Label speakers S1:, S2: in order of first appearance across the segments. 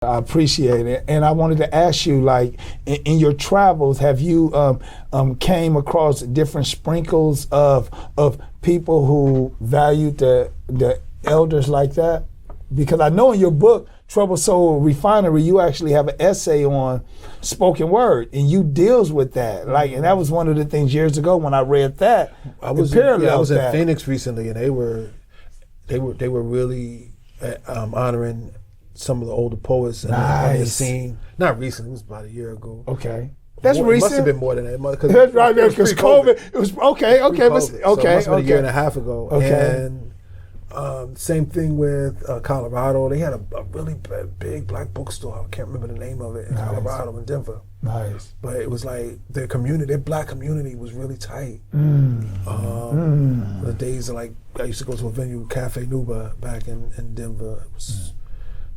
S1: I appreciate it, and I wanted to ask you, like, in your travels, have you came across different sprinkles of people who valued the elders like that? Because I know in your book, Trouble Soul Refinery, you actually have an essay on spoken word, and you deals with that. Like, and that was one of the things years ago when I read that.
S2: I was in Phoenix recently, and they were really honoring some of the older poets on the scene. Not recently, it was about a year ago.
S1: Okay. That's recent.
S2: It must have been more than that.
S1: That's right, because COVID. It was okay.
S2: So it must have been a year and a half ago. Okay. And same thing with Colorado. They had a really big black bookstore. I can't remember the name of it in Colorado and Denver.
S1: Nice.
S2: But it was like their black community was really tight. The days of, like, I used to go to a venue, Cafe Nuba, back in Denver. It was,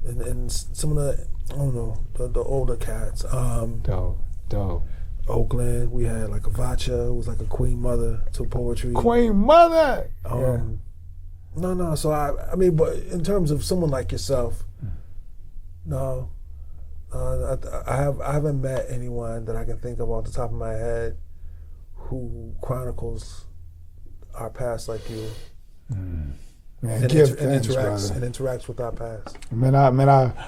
S2: and some of the, I don't know, the older cats.
S1: Dope.
S2: Oakland, we had like Avacha, who was like a queen mother to poetry.
S1: Queen mother.
S2: No. So I mean, but in terms of someone like yourself, no, I haven't met anyone that I can think of off the top of my head who chronicles our past like you. Man, interacts with our past.
S1: Man, I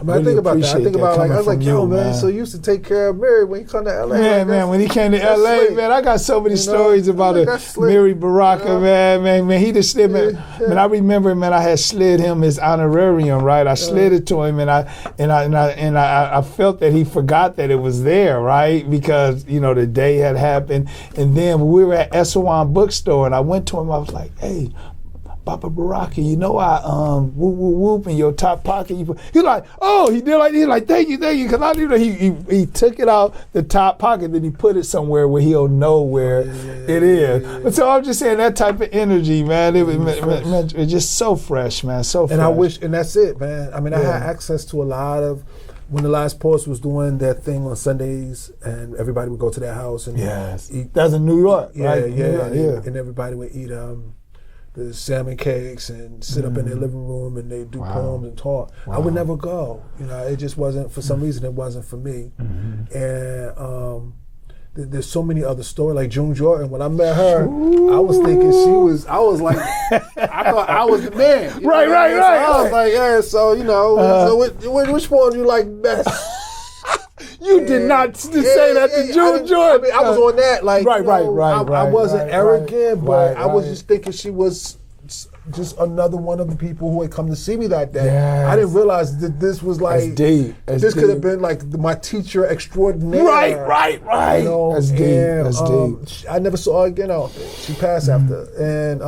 S1: really
S2: think about that. I think about, like, I was like, yo, man,
S1: man.
S2: So you used to take care of Mary when he come to LA.
S1: Man, when he came to LA,
S2: slick.
S1: Man, I got so many stories about Mary Baraka, man, he just slid, man. I remember, man, I had slid him his honorarium, right? I slid it to him, and I felt that he forgot that it was there, right? Because, you know, the day had happened, and then we were at Eswan Bookstore, and I went to him, I was like, hey, Papa Baraka, you know I whoop in your top pocket. He's like, oh, he's like, thank you, because I knew that he took it out the top pocket, then he put it somewhere where he'll know where it is. But so I'm just saying that type of energy, man. It's just so fresh, man, so fresh.
S2: And that's it, man. I mean, I had access to a lot of. When the Last Post was doing their thing on Sundays, and everybody would go to their house and eat.
S1: That's in New York, right?
S2: And everybody would eat the salmon cakes and sit up in their living room, and they do poems and talk. I would never go. You know, it just wasn't, for some reason, it wasn't for me. And there's so many other stories, like June Jordan. When I met her, I was thinking I was like, I thought I was the man.
S1: Right.
S2: I was like, yeah, so, you know, so which one do you like best?
S1: You did not say that to June Jordan.
S2: I mean, I was on that, like,
S1: right.
S2: I wasn't arrogant, but I was just thinking she was just another one of the people who had come to see me that day.
S1: Yes.
S2: I didn't realize that this was like, this could have been like my teacher extraordinaire.
S1: Right.
S2: You know?
S1: That's deep.
S2: I never saw her again. She passed after, and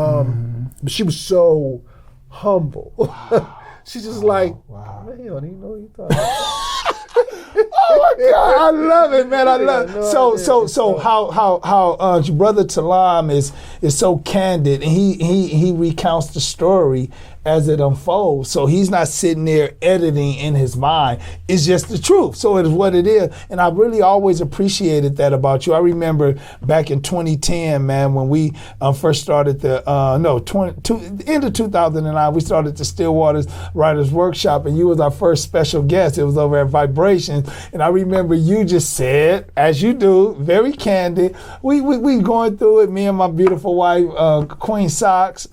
S2: but she was so humble. She's just like, man, you don't even know what you're talking about.
S1: Oh my God, I love it, man. I love it. So how your brother Talam is so candid, and he recounts the story as it unfolds. So he's not sitting there editing in his mind. It's just the truth. So it is what it is. And I really always appreciated that about you. I remember back in 2010, man, when we first started the end of 2009, we started the Stillwater's Writers Workshop, and you was our first special guest. It was over at Vibrations, and I remember you just said, as you do, very candid. We going through it. Me and my beautiful wife, Queen Socks.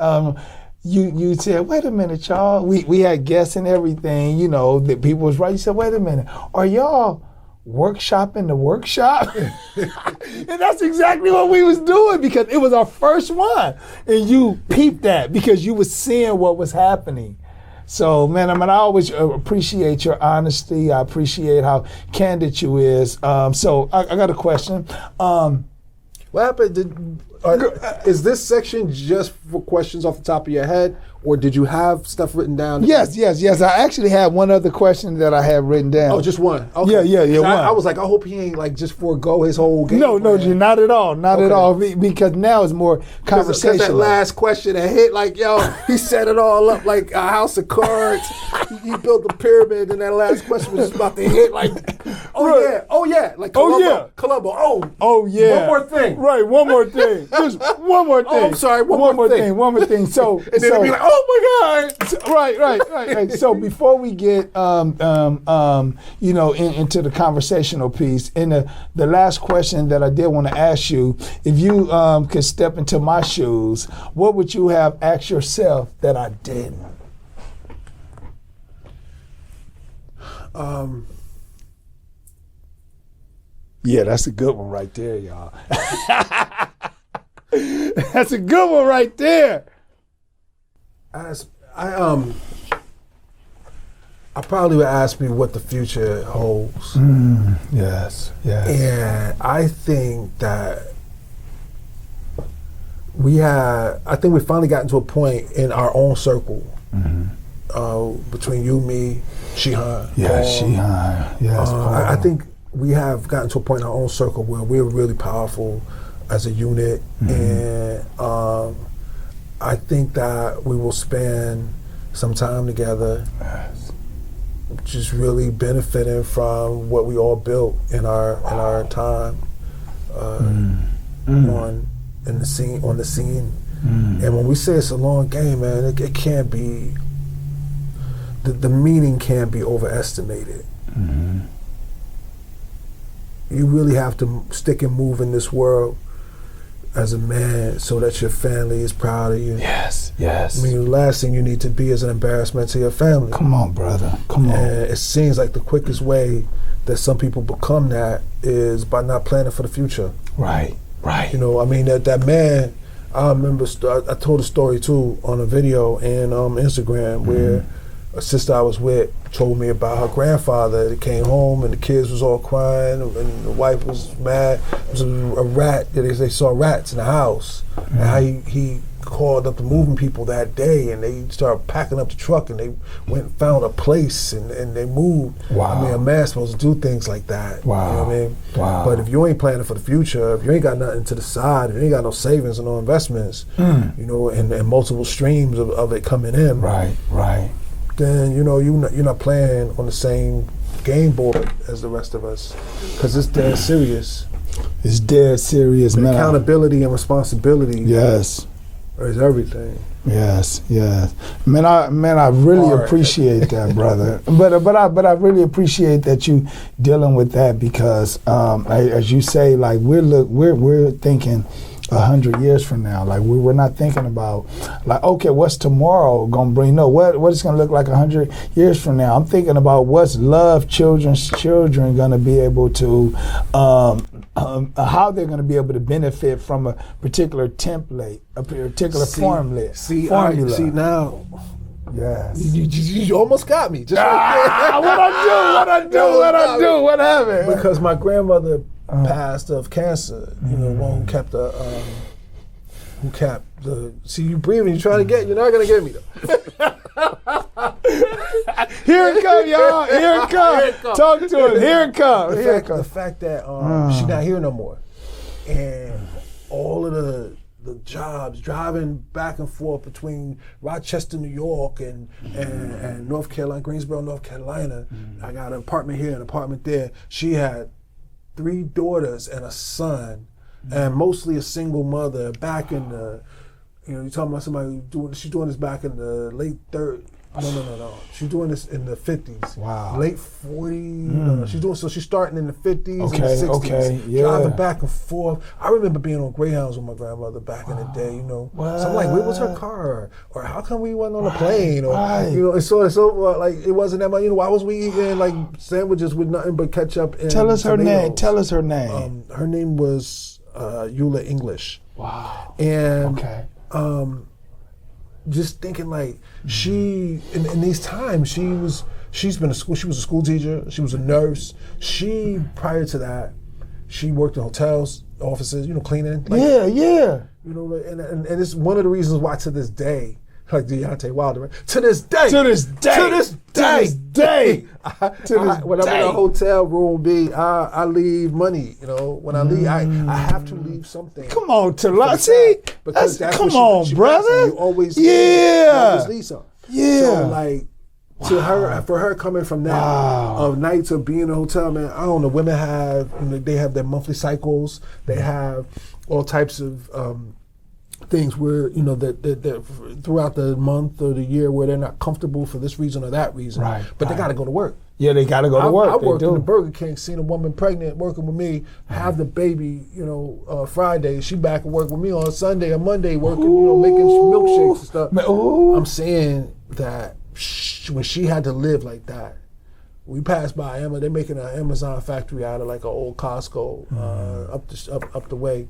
S1: You said, wait a minute, y'all. We had guests and everything, you know, that people was right. You said, wait a minute, are y'all workshopping the workshop? And that's exactly what we was doing, because it was our first one. And you peeped that because you was seeing what was happening. So, man, I always appreciate your honesty. I appreciate how candid you is. So I got a question.
S2: What happened? Is this section just for questions off the top of your head, or did you have stuff written down?
S1: Yes. I actually had one other question that I had written down.
S2: Oh, just one? Okay.
S1: Yeah, one.
S2: I was like, I hope he ain't like just forego his whole game.
S1: No, not at all. Not at all. Because now it's more conversational.
S2: Because that last question that hit, like, yo, he set it all up like a house of cards. He built a pyramid, and that last question was just about to hit, like, oh yeah, like Columbo.
S1: Oh yeah.
S2: One more thing.
S1: Right, one more thing. Just one more thing.
S2: Oh, I'm sorry, one more thing.
S1: One more thing. So
S2: and then it'd be like,
S1: Oh my God! Right. So before we get into the conversational piece, and the last question that I did want to ask you, if you could step into my shoes, what would you have asked yourself that I didn't? Yeah, that's a good one right there, y'all. That's a good one right there.
S2: I probably would ask me what the future holds.
S1: Yes.
S2: And I think that we finally gotten to a point in our own circle, between you, me, Shihan.
S1: Yes, Shihan. Yes,
S2: I think we have gotten to a point in our own circle where we're really powerful as a unit, and I think that we will spend some time together, just really benefiting from what we all built in our time on the scene. And when we say it's a long game, man, it can't be. The meaning can't be overestimated. You really have to stick and move in this world as a man so that your family is proud of you.
S1: Yes.
S2: I mean, the last thing you need to be is an embarrassment to your family.
S1: Come on, brother. Come on.
S2: And it seems like the quickest way that some people become that is by not planning for the future.
S1: Right.
S2: You know, I mean, that man, I remember, I told a story too on a video and Instagram where a sister I was with told me about her grandfather that came home and the kids was all crying and the wife was mad. It was a rat. They saw rats in the house. And how he called up the moving people that day and they started packing up the truck and they went and found a place and they moved.
S1: Wow.
S2: I mean, a man's supposed to do things like that.
S1: Wow.
S2: You know what I mean?
S1: Wow.
S2: But if you ain't planning for the future, if you ain't got nothing to the side, if you ain't got no savings and no investments, you know, and multiple streams of it coming in.
S1: Right.
S2: Then you know you're not playing on the same game board as the rest of us, because it's dead serious.
S1: It's dead serious, man.
S2: Accountability and responsibility.
S1: Yes.
S2: Is everything.
S1: Yes. Man, I really appreciate that, brother. But I really appreciate that you dealing with that because, as you say, like we're thinking 100 years from now. Like we're not thinking about like, okay, what's tomorrow gonna bring? No, what it's gonna look like 100 years from now. I'm thinking about what's children's children gonna be able to, how they're gonna be able to benefit from a particular template, a particular formula.
S2: See now.
S1: Yes.
S2: You almost got me. Just
S1: what I do? What happened?
S2: Because my grandmother passed of cancer. You know, one who kept the. See, you breathing. You trying to get. You're not gonna get me though.
S1: Here it come, y'all. Here it come. Talk to him. Here it come.
S2: The fact that she's not here no more, and all of the jobs, driving back and forth between Rochester, New York, and North Carolina, Greensboro, North Carolina. I got an apartment here, an apartment there. She had 3 daughters and a son, and mostly a single mother. Back in the, you're talking about somebody she's doing this back in the late 30s. No. She's doing this in the 50s.
S1: Wow.
S2: Late 40s. She's starting in the 50s and the 60s.
S1: Okay, yeah.
S2: Driving back and forth. I remember being on Greyhounds with my grandmother back in the day, you know.
S1: What?
S2: So I'm like, where was her car? Or how come we wasn't on a plane? Or, you know, it's so like, it wasn't that much, you know, why was we eating like sandwiches with nothing but ketchup and
S1: Tell us
S2: tomatoes?
S1: Tell us her name.
S2: Her name was Eula English.
S1: Wow.
S2: And
S1: just
S2: thinking like she in these times she was a school teacher, she was a nurse. She prior to that she worked in hotels, offices, you know, cleaning. Like,
S1: yeah.
S2: You know, and it's one of the reasons why to this day, like Deontay Wilder, right? To this day. When I'm in a hotel room, I leave money. You know, when I leave, I have to leave something.
S1: Come on, Talasi.
S2: Because that's
S1: come
S2: what
S1: on, brother.
S2: You always leave something.
S1: Yeah.
S2: So like, to her, for her coming from that of nights of being in a hotel, man, I don't know. Women have, they have their monthly cycles. They have all types of things where, you know, that throughout the month or the year where they're not comfortable for this reason or that reason.
S1: Right.
S2: But they got to go to work.
S1: Yeah, they got to go to work.
S2: I worked in the Burger King, seen a woman pregnant working with me, have the baby, you know, Friday. She back at work with me on Sunday or Monday working, you know, making milkshakes and stuff. I'm saying that when she had to live like that, we passed by Amazon. They're making an Amazon factory out of like an old Costco up the way,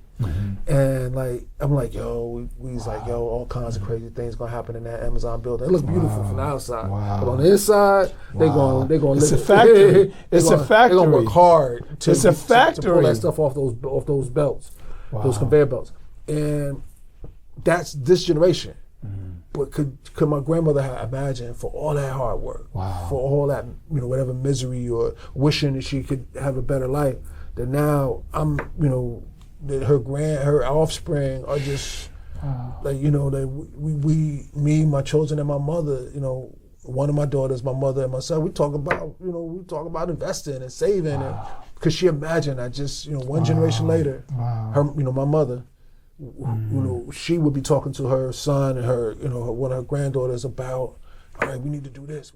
S2: and like I'm like, yo, we's like, yo, all kinds of crazy things gonna happen in that Amazon building. It looks beautiful from the outside, but on the inside, they're gonna.
S1: It's a factory. It's a factory.
S2: They're gonna work hard to pull that stuff off those belts, those conveyor belts, and that's this generation. But could my grandmother have imagined for all that hard work, for all that, you know, whatever misery or wishing that she could have a better life, that now I'm, you know, that her offspring are just like, you know, that me, my children, and my mother, you know, one of my daughters, my mother, and myself, we talk about investing and saving, and because she imagined that just, you know, one generation later, her, you know, my mother. You know, she would be talking to her son and her, you know, one of her granddaughters about, all right, we need to do this.